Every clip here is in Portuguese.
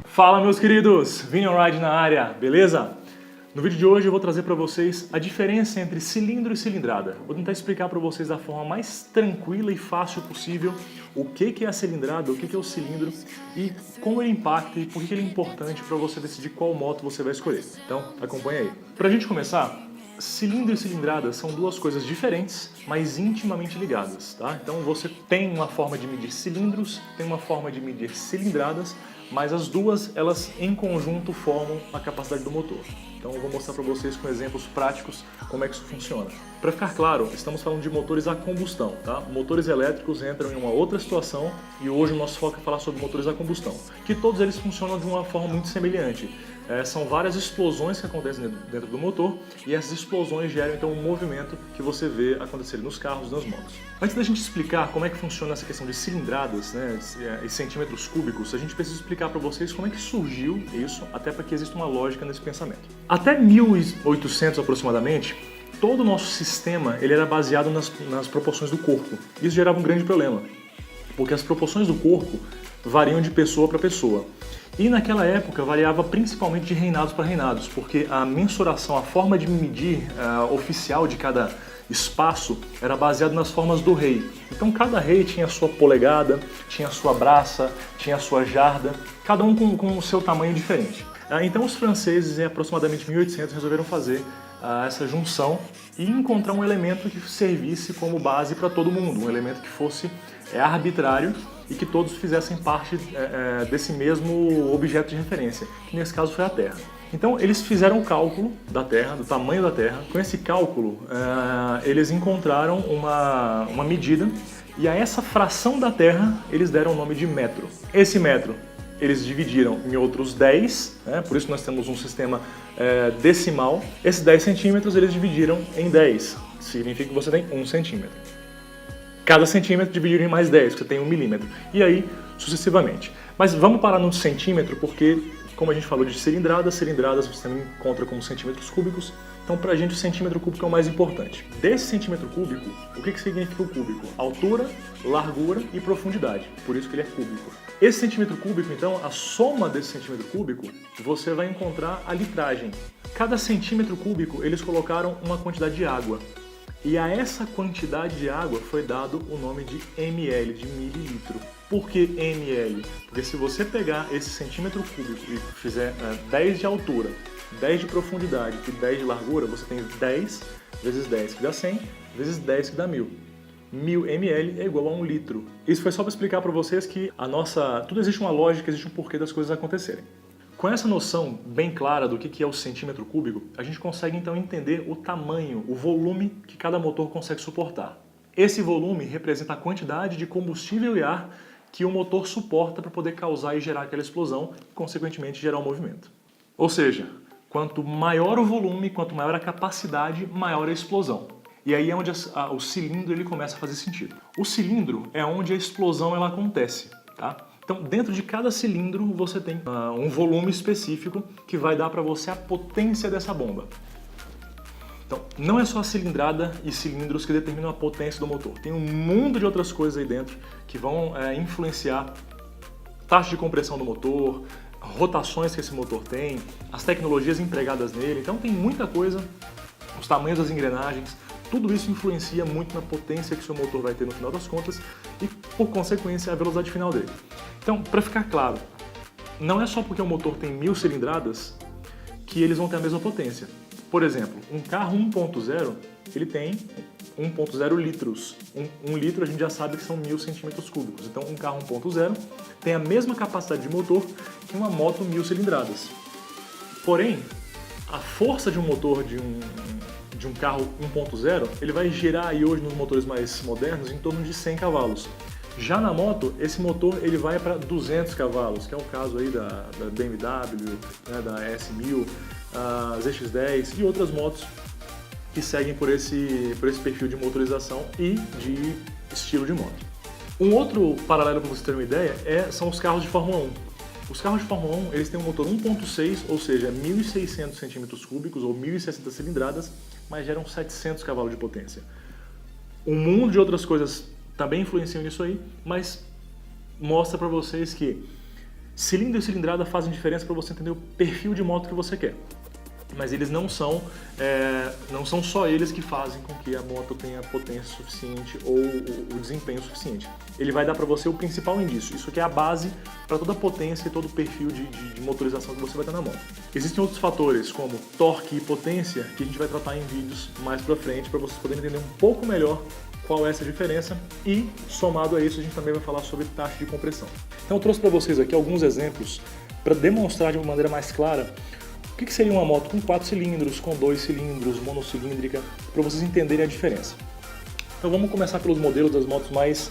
Fala, meus queridos! Vini On Ride na área, beleza? No vídeo de hoje eu vou trazer para vocês a diferença entre cilindro e cilindrada. Vou tentar explicar para vocês da forma mais tranquila e fácil possível o que é a cilindrada, o que é o cilindro e como ele impacta e por que ele é importante para você decidir qual moto você vai escolher. Então, acompanha aí. Pra gente começar, cilindro e cilindrada são duas coisas diferentes, mas intimamente ligadas, tá? Então você tem uma forma de medir cilindros, tem uma forma de medir cilindradas, mas as duas, elas em conjunto formam a capacidade do motor. Então eu vou mostrar para vocês com exemplos práticos como é que isso funciona. Para ficar claro, estamos falando de motores a combustão, tá? Motores elétricos entram em uma outra situação e hoje o nosso foco é falar sobre motores a combustão, que todos eles funcionam de uma forma muito semelhante. São várias explosões que acontecem dentro do motor e essas explosões geram então um movimento que você vê acontecer nos carros e nas motos. Antes da gente explicar como é que funciona essa questão de cilindradas, né, e centímetros cúbicos, a gente precisa explicar para vocês como é que surgiu isso, até para que exista uma lógica nesse pensamento. Até 1800 aproximadamente, todo o nosso sistema ele era baseado nas proporções do corpo. Isso gerava um grande problema, porque as proporções do corpo variam de pessoa para pessoa. E naquela época variava principalmente de reinados para reinados, porque a mensuração, a forma de medir oficial de cada espaço era baseado nas formas do rei. Então cada rei tinha a sua polegada, tinha a sua braça, tinha a sua jarda, cada um com o seu tamanho diferente. Então os franceses, em aproximadamente 1800, resolveram fazer essa junção e encontrar um elemento que servisse como base para todo mundo, um elemento que fosse arbitrário e que todos fizessem parte desse mesmo objeto de referência, que nesse caso foi a Terra. Então eles fizeram o cálculo da Terra, do tamanho da Terra. Com esse cálculo eles encontraram uma medida e a essa fração da Terra eles deram o nome de metro. Esse metro eles dividiram em outros 10, por isso nós temos um sistema decimal. Esses 10 centímetros eles dividiram em 10, significa que você tem 1 centímetro. Cada centímetro dividido em mais 10, você tem 1 milímetro. E aí, sucessivamente. Mas vamos parar no centímetro, porque, como a gente falou de cilindradas você também encontra como centímetros cúbicos. Então, pra gente, o centímetro cúbico é o mais importante. Desse centímetro cúbico, o que significa o cúbico? Altura, largura e profundidade. Por isso que ele é cúbico. Esse centímetro cúbico, então, a soma desse centímetro cúbico, você vai encontrar a litragem. Cada centímetro cúbico, eles colocaram uma quantidade de água. E a essa quantidade de água foi dado o nome de ml, de mililitro. Por que ml? Porque se você pegar esse centímetro cúbico e fizer 10 de altura, 10 de profundidade e 10 de largura, você tem 10 vezes 10 que dá 100, vezes 10 que dá 1000. 1000 ml é igual a 1 litro. Isso foi só para explicar para vocês que tudo existe uma lógica, existe um porquê das coisas acontecerem. Com essa noção bem clara do que é o centímetro cúbico, a gente consegue então entender o tamanho, o volume que cada motor consegue suportar. Esse volume representa a quantidade de combustível e ar que o motor suporta para poder causar e gerar aquela explosão e, consequentemente, gerar o movimento. Ou seja, quanto maior o volume, quanto maior a capacidade, maior a explosão. E aí é onde o cilindro ele começa a fazer sentido. O cilindro é onde a explosão ela acontece, tá? Então, dentro de cada cilindro, você tem um volume específico que vai dar para você a potência dessa bomba. Então, não é só a cilindrada e cilindros que determinam a potência do motor. Tem um mundo de outras coisas aí dentro que vão influenciar taxa de compressão do motor, rotações que esse motor tem, as tecnologias empregadas nele. Então, tem muita coisa, os tamanhos das engrenagens. Tudo isso influencia muito na potência que o seu motor vai ter no final das contas e, por consequência, a velocidade final dele. Então, para ficar claro, não é só porque o motor tem 1000 cilindradas que eles vão ter a mesma potência. Por exemplo, um carro 1.0, ele tem 1.0 litros. 1 litro a gente já sabe que são 1000 centímetros cúbicos. Então, um carro 1.0 tem a mesma capacidade de motor que uma moto 1000 cilindradas. Porém, a força de um motor de um carro 1.0, ele vai girar aí hoje nos motores mais modernos em torno de 100 cavalos. Já na moto, esse motor ele vai para 200 cavalos, que é o caso aí da BMW, né, da S1000, a ZX10 e outras motos que seguem por esse perfil de motorização e de estilo de moto. Um outro paralelo para você ter uma ideia são os carros de Fórmula 1. Os carros de Fórmula 1 eles têm um motor 1.6, ou seja, 1.600 centímetros cúbicos ou 1.060 cilindradas, mas geram 700 cavalos de potência. Um mundo de outras coisas também influenciam nisso aí, mas mostra para vocês que cilindro e cilindrada fazem diferença para você entender o perfil de moto que você quer. Mas eles não são só eles que fazem com que a moto tenha potência suficiente ou o desempenho suficiente. Ele vai dar para você o principal indício. Isso aqui é a base para toda a potência e todo o perfil de motorização que você vai ter na moto. Existem outros fatores, como torque e potência, que a gente vai tratar em vídeos mais para frente, para vocês poderem entender um pouco melhor qual é essa diferença, e somado a isso a gente também vai falar sobre taxa de compressão. Então eu trouxe para vocês aqui alguns exemplos para demonstrar de uma maneira mais clara o que seria uma moto com 4 cilindros, com 2 cilindros, monocilíndrica, para vocês entenderem a diferença. Então vamos começar pelos modelos das motos mais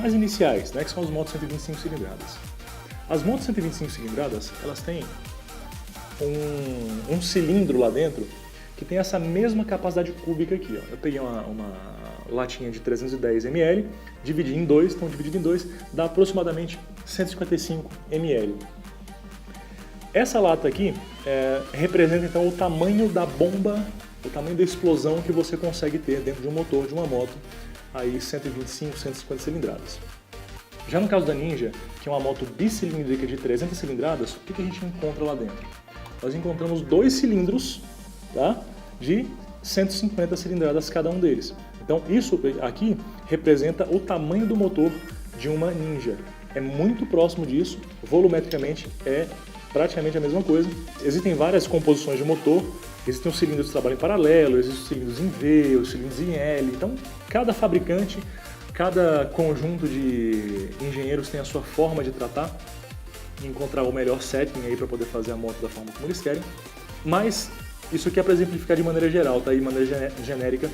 iniciais, né, que são as motos 125 cilindradas. As motos 125 cilindradas, elas têm um cilindro lá dentro que tem essa mesma capacidade cúbica aqui. Ó. Eu peguei uma latinha de 310 ml, dividi em dois, então dividido em dois dá aproximadamente 155 ml. Essa lata aqui representa então o tamanho da bomba, o tamanho da explosão que você consegue ter dentro de um motor de uma moto aí 125, 150 cilindradas. Já no caso da Ninja, que é uma moto bicilíndrica de 300 cilindradas, o que a gente encontra lá dentro? Nós encontramos 2 cilindros, tá? De 150 cilindradas cada um deles. Então isso aqui representa o tamanho do motor de uma Ninja. É muito próximo disso, volumetricamente é praticamente a mesma coisa. Existem várias composições de motor, existem os cilindros que trabalham em paralelo, existem os cilindros em V, os cilindros em L. Então, cada fabricante, cada conjunto de engenheiros tem a sua forma de tratar e encontrar o melhor setting aí para poder fazer a moto da forma como eles querem. Mas isso aqui é para exemplificar de maneira geral, tá aí de maneira genérica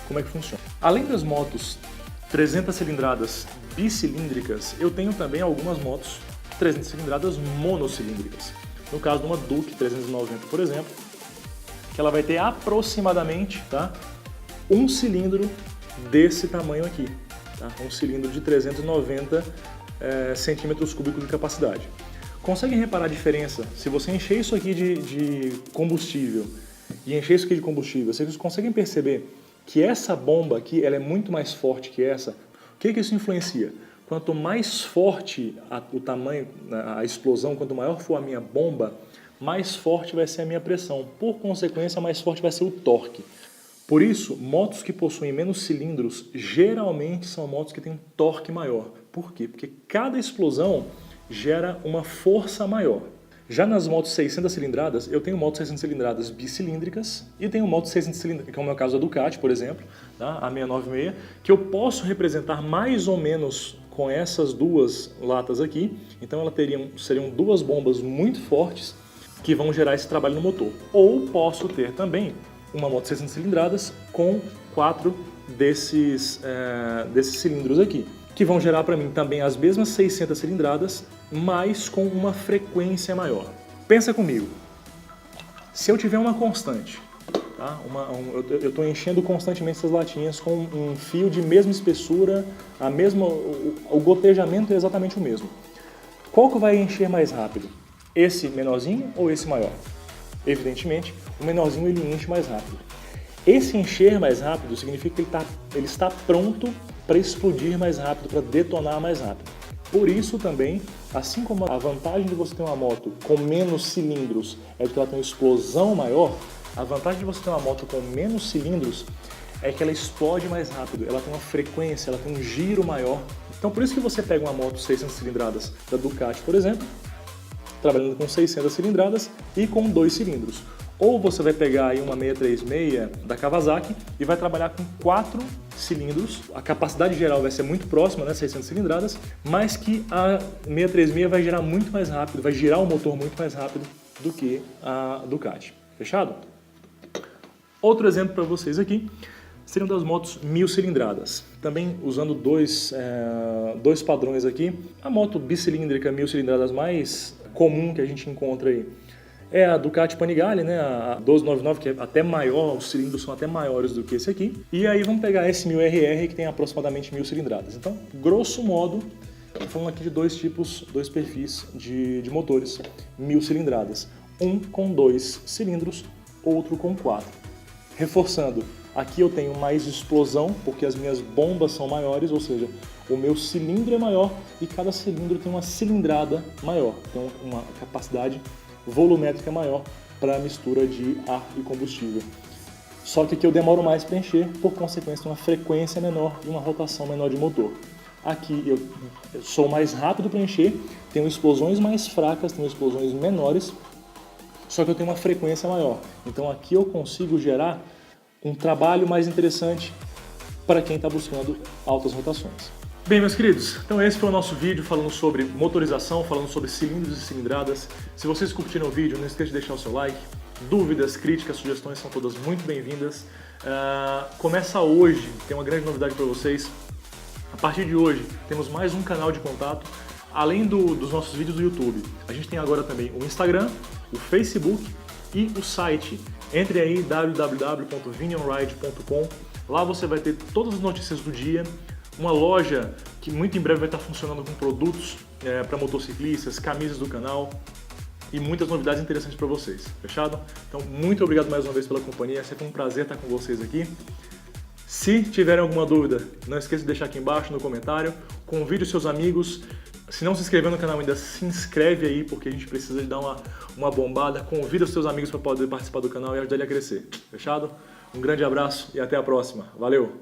como é que funciona. Além das motos 300 cilindradas bicilíndricas, eu tenho também algumas motos 300 cilindradas monocilíndricas. No caso de uma Duke 390, por exemplo, que ela vai ter aproximadamente, tá, um cilindro desse tamanho aqui, tá? Um cilindro de 390 centímetros cúbicos de capacidade. Conseguem reparar a diferença? Se você encher isso aqui de combustível e encher isso aqui de combustível, vocês conseguem perceber que essa bomba aqui ela é muito mais forte que essa? O que isso influencia? Quanto mais forte o tamanho, a explosão, quanto maior for a minha bomba, mais forte vai ser a minha pressão. Por consequência, mais forte vai ser o torque. Por isso, motos que possuem menos cilindros geralmente são motos que têm um torque maior. Por quê? Porque cada explosão gera uma força maior. Já nas motos 600 cilindradas, eu tenho motos 600 cilindradas bicilíndricas e tenho motos 600 cilindradas, que é o meu caso da Ducati, por exemplo, tá? A 696, que eu posso representar mais ou menos com essas duas latas aqui. Então seriam duas bombas muito fortes que vão gerar esse trabalho no motor. Ou posso ter também uma moto 600 cilindradas com 4 desses cilindros aqui, que vão gerar para mim também as mesmas 600 cilindradas, mas com uma frequência maior. Pensa comigo, se eu tiver uma constante, tá? Eu estou enchendo constantemente essas latinhas com um fio de mesma espessura, o gotejamento é exatamente o mesmo. Qual que vai encher mais rápido? Esse menorzinho ou esse maior? Evidentemente, o menorzinho ele enche mais rápido. Esse encher mais rápido significa que ele está pronto para explodir mais rápido, para detonar mais rápido. Por isso também, assim como a vantagem de você ter uma moto com menos cilindros é que ela tem uma explosão maior, a vantagem de você ter uma moto com menos cilindros é que ela explode mais rápido, ela tem uma frequência, ela tem um giro maior. Então por isso que você pega uma moto 600 cilindradas da Ducati, por exemplo, trabalhando com 600 cilindradas e com 2 cilindros. Ou você vai pegar aí uma 636 da Kawasaki e vai trabalhar com 4 cilindros. A capacidade geral vai ser muito próxima, né, 600 cilindradas, mas que a 636 vai girar muito mais rápido, vai girar o motor muito mais rápido do que a Ducati. Fechado? Outro exemplo para vocês aqui seriam das motos 1000 cilindradas. Também usando dois padrões aqui. A moto bicilíndrica 1000 cilindradas mais comum que a gente encontra aí é a Ducati Panigale, né? A 1299, que é até maior, os cilindros são até maiores do que esse aqui. E aí vamos pegar esse 1000RR, que tem aproximadamente 1000 cilindradas. Então, grosso modo, estou falando aqui de dois perfis de motores 1000 cilindradas. Um com 2 cilindros, outro com 4. Reforçando, Aqui eu tenho mais explosão, porque as minhas bombas são maiores, ou seja, o meu cilindro é maior e cada cilindro tem uma cilindrada maior, então uma capacidade volumétrica maior para a mistura de ar e combustível. Só que aqui eu demoro mais para encher, por consequência uma frequência menor e uma rotação menor de motor. Aqui eu sou mais rápido para encher, tenho explosões mais fracas, tenho explosões menores, só que eu tenho uma frequência maior. Então aqui eu consigo gerar um trabalho mais interessante para quem está buscando altas rotações. Bem, meus queridos, então esse foi o nosso vídeo falando sobre motorização, falando sobre cilindros e cilindradas. Se vocês curtiram o vídeo, não esqueça de deixar o seu like. Dúvidas, críticas, sugestões são todas muito bem-vindas. Começa hoje, tem uma grande novidade para vocês. A partir de hoje, temos mais um canal de contato, além dos nossos vídeos do YouTube. A gente tem agora também o Instagram, o Facebook e o site. Entre aí www.vinionride.com. Lá você vai ter todas as notícias do dia, uma loja que muito em breve vai estar funcionando com produtos para motociclistas, camisas do canal e muitas novidades interessantes para vocês, fechado? Então, muito obrigado mais uma vez pela companhia, é sempre um prazer estar com vocês aqui. Se tiverem alguma dúvida, não esqueça de deixar aqui embaixo no comentário, convide os seus amigos. Se não se inscreveu no canal ainda, se inscreve aí, porque a gente precisa de dar uma bombada. Convida os seus amigos para poder participar do canal e ajudar ele a crescer, fechado? Um grande abraço e até a próxima. Valeu!